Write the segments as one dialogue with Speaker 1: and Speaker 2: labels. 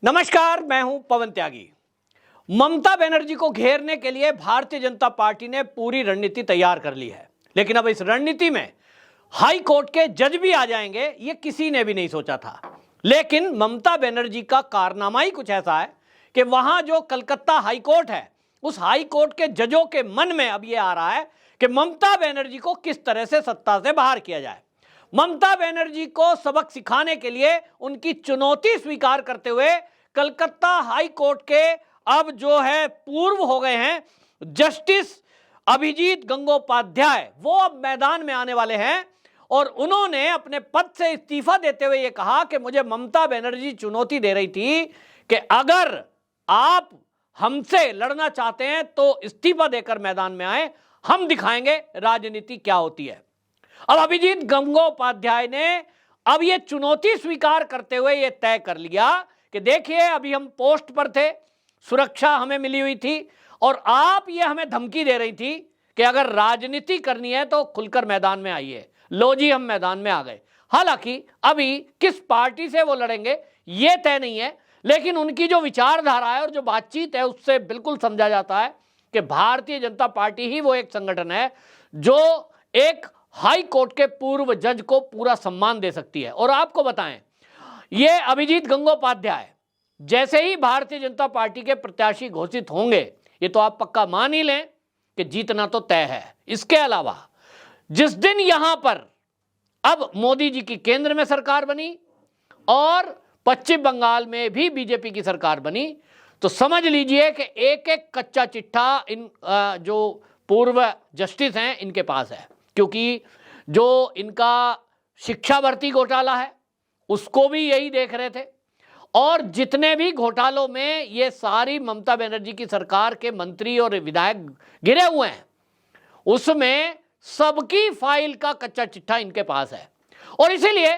Speaker 1: नमस्कार, मैं हूं पवन त्यागी। ममता बनर्जी को घेरने के लिए भारतीय जनता पार्टी ने पूरी रणनीति तैयार कर ली है, लेकिन अब इस रणनीति में हाई कोर्ट के जज भी आ जाएंगे, ये किसी ने भी नहीं सोचा था। लेकिन ममता बनर्जी का कारनामा ही कुछ ऐसा है कि वहां जो कलकत्ता हाई कोर्ट है, उस हाई कोर्ट के जजों के मन में अब यह आ रहा है कि ममता बनर्जी को किस तरह से सत्ता से बाहर किया जाए। ममता बनर्जी को सबक सिखाने के लिए उनकी चुनौती स्वीकार करते हुए कलकत्ता हाई कोर्ट के अब जो है पूर्व हो गए हैं जस्टिस अभिजीत गंगोपाध्याय, वो अब मैदान में आने वाले हैं और उन्होंने अपने पद से इस्तीफा देते हुए यह कहा कि मुझे ममता बनर्जी चुनौती दे रही थी कि अगर आप हमसे लड़ना चाहते हैं तो इस्तीफा देकर मैदान में आए, हम दिखाएंगे राजनीति क्या होती है। अब अभिजीत गंगोपाध्याय ने अब यह चुनौती स्वीकार करते हुए यह तय कर लिया कि देखिए, अभी हम पोस्ट पर थे, सुरक्षा हमें मिली हुई थी और आप ये हमें धमकी दे रही थी कि अगर राजनीति करनी है तो खुलकर मैदान में आइए। लो जी, हम मैदान में आ गए। हालांकि अभी किस पार्टी से वो लड़ेंगे ये तय नहीं है, लेकिन उनकी जो विचारधारा है और जो बातचीत है उससे बिल्कुल समझा जाता है कि भारतीय जनता पार्टी ही वो एक संगठन है जो एक हाई कोर्ट के पूर्व जज को पूरा सम्मान दे सकती है। और आपको बताएं, ये अभिजीत गंगोपाध्याय जैसे ही भारतीय जनता पार्टी के प्रत्याशी घोषित होंगे, ये तो आप पक्का मान ही लें कि जीतना तो तय है। इसके अलावा जिस दिन यहां पर अब मोदी जी की केंद्र में सरकार बनी और पश्चिम बंगाल में भी बीजेपी की सरकार बनी, तो समझ लीजिए कि एक एक कच्चा चिट्ठा इन जो पूर्व जस्टिस हैं इनके पास है, क्योंकि जो इनका शिक्षा भर्ती घोटाला है उसको भी यही देख रहे थे और जितने भी घोटालों में ये सारी ममता बनर्जी की सरकार के मंत्री और विधायक गिरे हुए हैं, उसमें सबकी फाइल का कच्चा चिट्ठा इनके पास है और इसीलिए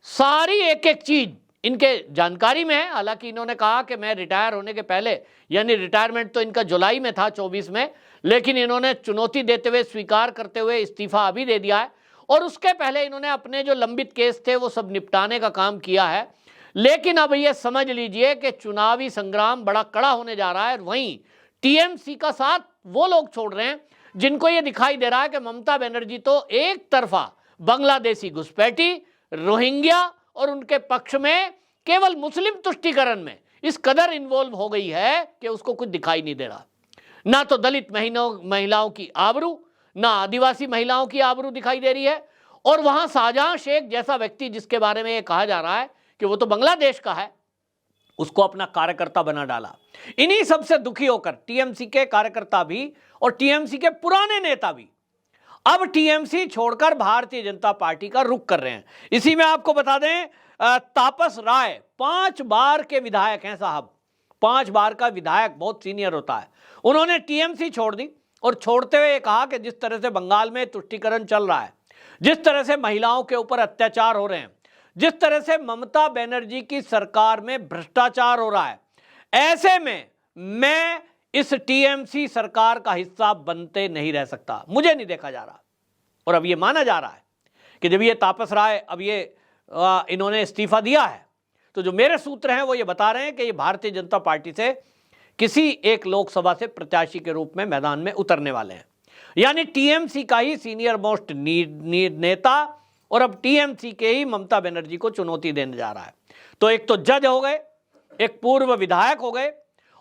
Speaker 1: सारी एक एक चीज इनके जानकारी में है। हालांकि इन्होंने कहा कि मैं रिटायर होने के पहले, यानी रिटायरमेंट तो इनका जुलाई में था 24 में, लेकिन इन्होंने चुनौती देते हुए स्वीकार करते हुए इस्तीफा अभी दे दिया है और उसके पहले इन्होंने अपने जो लंबित केस थे वो सब निपटाने का काम किया है। लेकिन अब ये समझ लीजिए कि चुनावी संग्राम बड़ा कड़ा होने जा रहा है। वहीं टीएमसी का साथ वो लोग छोड़ रहे हैं जिनको ये दिखाई दे रहा है कि ममता बनर्जी तो एक तरफा बांग्लादेशी घुसपैठी, रोहिंग्या और उनके पक्ष में केवल मुस्लिम तुष्टीकरण में इस कदर इन्वॉल्व हो गई है कि उसको कुछ दिखाई नहीं दे रहा। ना तो दलित महिलाओं की आबरू, ना आदिवासी महिलाओं की आबरू दिखाई दे रही है और वहां शाहजहां शेख जैसा व्यक्ति जिसके बारे में यह कहा जा रहा है कि वो तो बांग्लादेश का है, उसको अपना कार्यकर्ता बना डाला। इन्हीं सबसे दुखी होकर टीएमसी के कार्यकर्ता भी और टीएमसी के पुराने नेता भी अब टीएमसी छोड़कर भारतीय जनता पार्टी का रुख कर रहे हैं। इसी में आपको बता दें, तापस राय 5 बार के विधायक हैं साहब, 5 बार का विधायक बहुत सीनियर होता है। उन्होंने टीएमसी छोड़ दी और छोड़ते हुए कहा कि जिस तरह से बंगाल में तुष्टीकरण चल रहा है, जिस तरह से महिलाओं के ऊपर अत्याचार हो रहे हैं, जिस तरह से ममता बनर्जी की सरकार में भ्रष्टाचार हो रहा है, ऐसे में मैं इस टीएमसी सरकार का हिस्सा बनते नहीं रह सकता, मुझे नहीं देखा जा रहा। और अब ये माना जा रहा है कि जब ये तापस राय अब ये इन्होंने इस्तीफा दिया है, तो जो मेरे सूत्र हैं वो ये बता रहे हैं कि ये भारतीय जनता पार्टी से किसी एक लोकसभा से प्रत्याशी के रूप में मैदान में उतरने वाले हैं। यानी टीएमसी का ही सीनियर मोस्ट नेता और अब टीएमसी के ही ममता बनर्जी को चुनौती देने जा रहा है। तो एक तो जज हो गए, एक पूर्व विधायक हो गए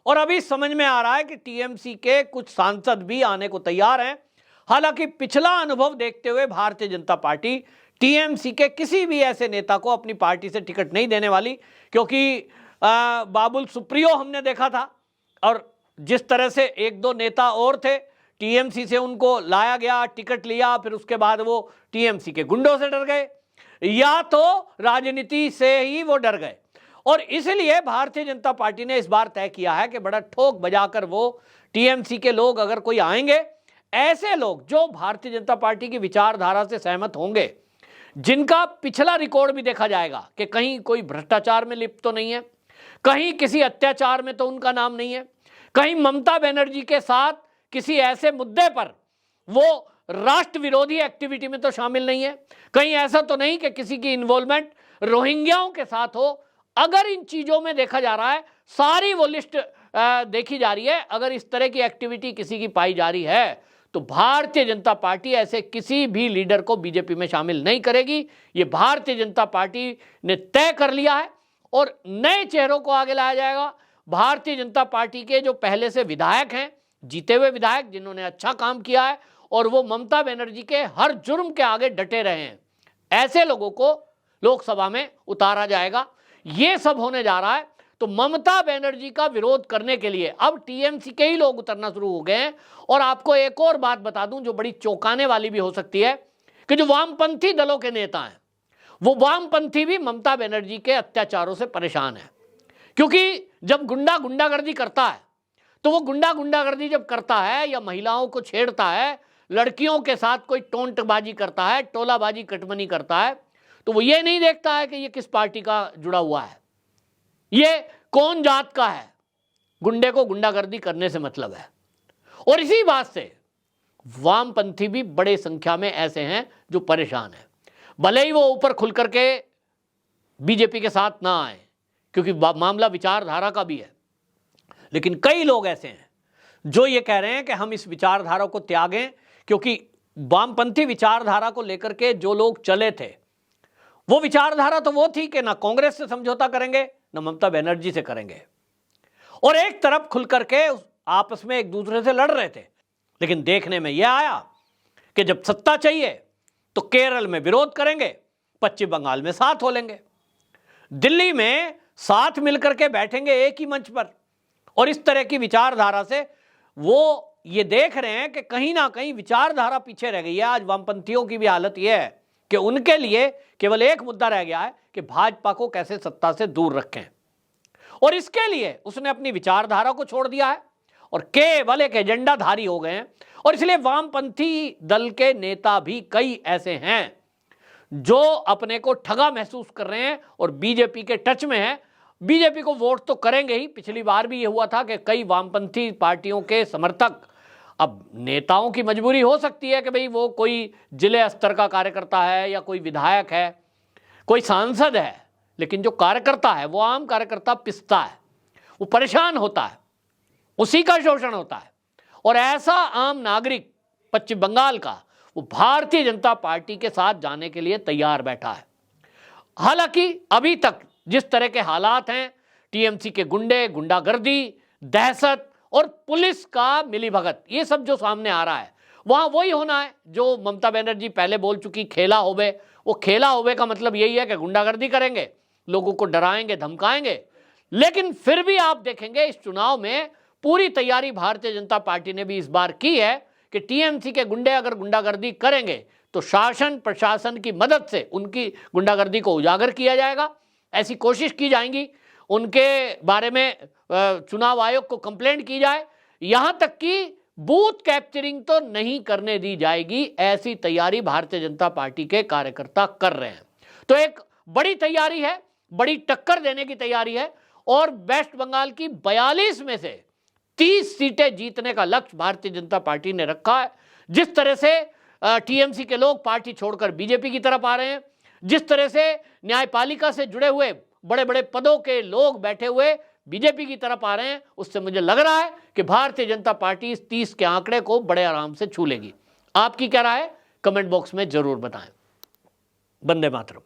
Speaker 1: और अभी समझ में आ रहा है कि टीएमसी के कुछ सांसद भी आने को तैयार हैं। हालांकि पिछला अनुभव देखते हुए भारतीय जनता पार्टी टीएमसी के किसी भी ऐसे नेता को अपनी पार्टी से टिकट नहीं देने वाली, क्योंकि बाबुल सुप्रियो हमने देखा था और जिस तरह से एक दो नेता और थे टीएमसी से, उनको लाया गया, टिकट लिया, फिर उसके बाद वो टीएमसी के गुंडों से डर गए या तो राजनीति से ही वो डर गए। और इसलिए भारतीय जनता पार्टी ने इस बार तय किया है कि बड़ा ठोक बजाकर वो टीएमसी के लोग अगर कोई आएंगे, ऐसे लोग जो भारतीय जनता पार्टी की विचारधारा से सहमत होंगे, जिनका पिछला रिकॉर्ड भी देखा जाएगा कि कहीं कोई भ्रष्टाचार में लिप्त तो नहीं है, कहीं किसी अत्याचार में तो उनका नाम नहीं है, कहीं ममता बनर्जी के साथ किसी ऐसे मुद्दे पर वो राष्ट्र विरोधी एक्टिविटी में तो शामिल नहीं है, कहीं ऐसा तो नहीं कि किसी की इन्वॉल्वमेंट रोहिंग्याओं के साथ हो, अगर इन चीजों में देखा जा रहा है, सारी वो लिस्ट देखी जा रही है, अगर इस तरह की एक्टिविटी किसी की पाई जा रही है तो भारतीय जनता पार्टी ऐसे किसी भी लीडर को बीजेपी में शामिल नहीं करेगी। ये भारतीय जनता पार्टी ने तय कर लिया है और नए चेहरों को आगे लाया जाएगा। भारतीय जनता पार्टी के जो पहले से विधायक हैं, जीते हुए विधायक जिन्होंने अच्छा काम किया है और वो ममता बनर्जी के हर जुर्म के आगे डटे रहे हैं, ऐसे लोगों को लोकसभा में उतारा जाएगा। ये सब होने जा रहा है। तो ममता बनर्जी का विरोध करने के लिए अब टीएमसी के ही लोग उतरना शुरू हो गए हैं। और आपको एक और बात बता दूं जो बड़ी चौंकाने वाली भी हो सकती है कि जो वामपंथी दलों के नेता हैं, वो वामपंथी भी ममता बनर्जी के अत्याचारों से परेशान है। क्योंकि जब गुंडागर्दी करता है तो वो गुंडागर्दी जब करता है या महिलाओं को छेड़ता है, लड़कियों के साथ कोई टोंटबाजी करता है, टोलाबाजी कटमनी करता है, तो वो ये नहीं देखता है कि ये किस पार्टी का जुड़ा हुआ है, ये कौन जात का है। गुंडे को गुंडागर्दी करने से मतलब है। और इसी बात से वामपंथी भी बड़े संख्या में ऐसे हैं जो परेशान हैं। भले ही वो ऊपर खुल करके बीजेपी के साथ ना आए, क्योंकि मामला विचारधारा का भी है, लेकिन कई लोग ऐसे हैं जो ये कह रहे हैं कि हम इस विचारधारा को त्यागें, क्योंकि वामपंथी विचारधारा को लेकर के जो लोग चले थे, वो विचारधारा तो वो थी कि ना कांग्रेस से समझौता करेंगे ना ममता बनर्जी से करेंगे, और एक तरफ खुल करके आपस में एक दूसरे से लड़ रहे थे। लेकिन देखने में यह आया कि जब सत्ता चाहिए तो केरल में विरोध करेंगे, पश्चिम बंगाल में साथ हो लेंगे, दिल्ली में साथ मिलकर के बैठेंगे एक ही मंच पर। और इस तरह की विचारधारा से वो ये देख रहे हैं कि कहीं ना कहीं विचारधारा पीछे रह गई है। आज वामपंथियों की भी हालत यह है कि उनके लिए केवल एक मुद्दा रह गया है कि भाजपा को कैसे सत्ता से दूर रखें, और इसके लिए उसने अपनी विचारधारा को छोड़ दिया है और केवल एक एजेंडाधारी हो गए हैं। और इसलिए वामपंथी दल के नेता भी कई ऐसे हैं जो अपने को ठगा महसूस कर रहे हैं और बीजेपी के टच में है। बीजेपी को वोट तो करेंगे ही। पिछली बार भी ये हुआ था कि कई वामपंथी पार्टियों के समर्थक, अब नेताओं की मजबूरी हो सकती है कि भाई वो कोई जिले स्तर का कार्यकर्ता है या कोई विधायक है, कोई सांसद है, लेकिन जो कार्यकर्ता है वो आम कार्यकर्ता पिसता है, वो परेशान होता है, उसी का शोषण होता है। और ऐसा आम नागरिक पश्चिम बंगाल का वो भारतीय जनता पार्टी के साथ जाने के लिए तैयार बैठा है। हालांकि अभी तक जिस तरह के हालात हैं, टीएमसी के गुंडे, गुंडागर्दी, दहशत और पुलिस का मिलीभगत, ये सब जो सामने आ रहा है, वहां वही होना है जो ममता बनर्जी पहले बोल चुकी, खेला होवे। वो खेला होवे का मतलब यही है कि गुंडागर्दी करेंगे, लोगों को डराएंगे, धमकाएंगे। लेकिन फिर भी आप देखेंगे इस चुनाव में पूरी तैयारी भारतीय जनता पार्टी ने भी इस बार की है कि टीएमसी के गुंडे अगर गुंडागर्दी करेंगे तो शासन प्रशासन की मदद से उनकी गुंडागर्दी को उजागर किया जाएगा। ऐसी कोशिश की जाएंगी, उनके बारे में चुनाव आयोग को कंप्लेंट की जाए, यहां तक कि बूथ कैप्चरिंग तो नहीं करने दी जाएगी। ऐसी तैयारी भारतीय जनता पार्टी के कार्यकर्ता कर रहे हैं। तो एक बड़ी तैयारी है, बड़ी टक्कर देने की तैयारी है। और वेस्ट बंगाल की 42 में से 30 सीटें जीतने का लक्ष्य भारतीय जनता पार्टी ने रखा है। जिस तरह से टीएमसी के लोग पार्टी छोड़कर बीजेपी की तरफ आ रहे हैं, जिस तरह से न्यायपालिका से जुड़े हुए बड़े बड़े पदों के लोग बैठे हुए बीजेपी की तरफ आ रहे हैं, उससे मुझे लग रहा है कि भारतीय जनता पार्टी इस 30 के आंकड़े को बड़े आराम से छू लेगी। आपकी क्या राय है? कमेंट बॉक्स में जरूर बताएं। वंदे मातरम।